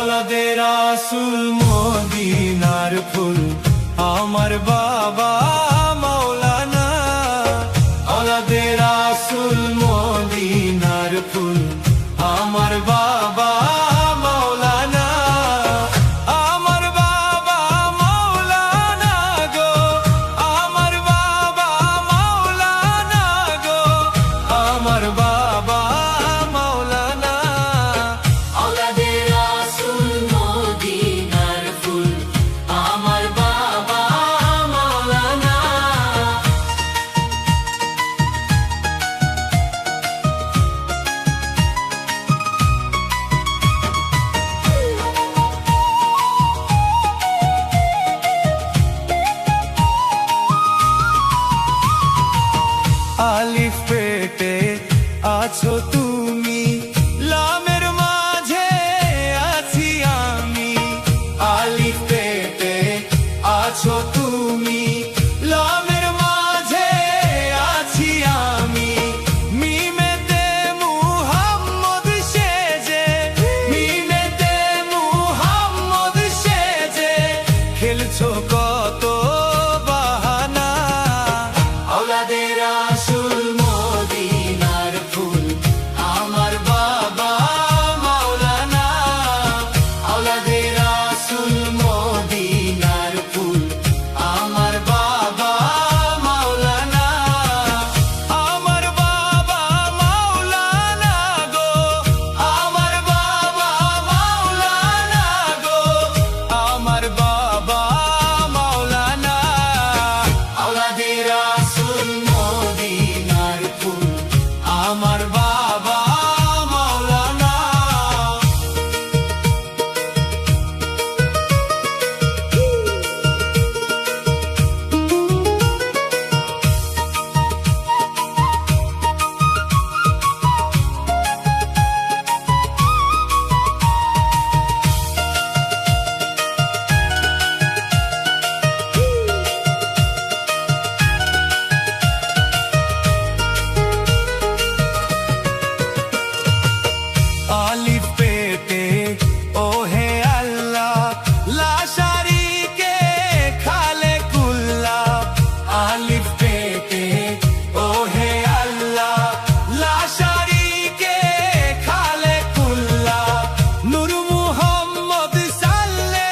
औलादे रासूल मदीनार फूल আমার বাবা মাওলানা। औलादे रासूल मदीनार फूल আমার বাবা মাওলানা। আমার বাবা মাওলানা গো, আমার বাবা মাওলানা গো, আমার বাবা মাওলানা। औलादे रासूल मदीनार फूल আমার বাবা মাওলানা। আলিফ পেটে আছো তুমি, লামের মাঝে আছি আমি। আলিফ পেটে আছো তুমি, লামের মাঝে আছি আমি। মিমেতে মুহাম্মদ সেজে, মিমেতে মুহাম্মদ সেজে খেলছো কত বাহানা। औलादे रासूल मदीनार फूल আমার বাবা মাওলানা। औलादे रासूल मदीनार फूल আমার বাবা মাওলানা। আমার বাবা মাওলানা গো, আমার বাবা মাওলানা গো, আমার বাবা মাওলানা। औलादे रासूल मदीनार फूल আমার বাবা মাওলানা। আলিফ পেটে ও হে আল্লাহ, লা শারীকে খালেকুল্লাহ। আলিফ পেটে ও হে আল্লাহ, লা শারীকে খালেকুল্লাহ। নূর মুহাম্মদ সাল্লে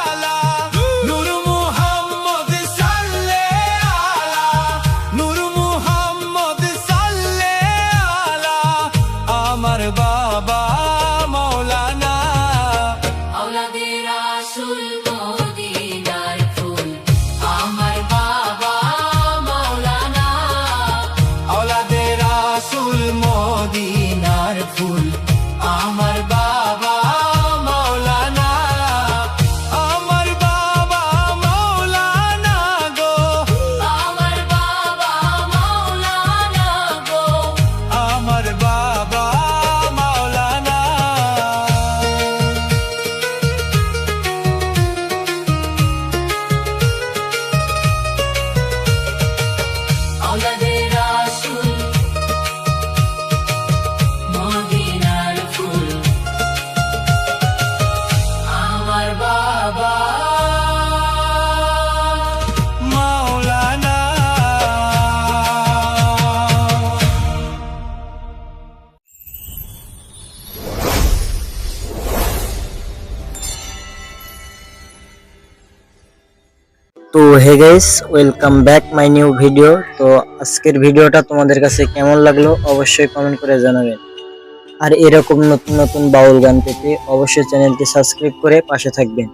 আলা, নূর মুহাম্মদ সাল্লে আলা, নূর মুহাম্মদ সাল্লে আলা আমার বাবা মাওলানা। औलादे रासूल मदीनार फूल আমার বাবা মাওলানা। औलादे रासूल मदीनार फूल আমার বাবা মাওলানা। আমার বাবা মাওলানা গো, আমার বাবা মাওলানা গো, আমার বাবা মাওলানা। औलादे रासूल মদিনার ফুল আমার বাবা মাওলানা। তো hey guys, welcome back my new video. তো আজকের ভিডিওটা তোমাদের কাছে কেমন লাগলো অবশ্যই কমেন্ট করে জানাবেন। আর এরকম নতুন নতুন বাউল গান পেতে অবশ্যই চ্যানেলটি সাবস্ক্রাইব করে পাশে থাকবেন।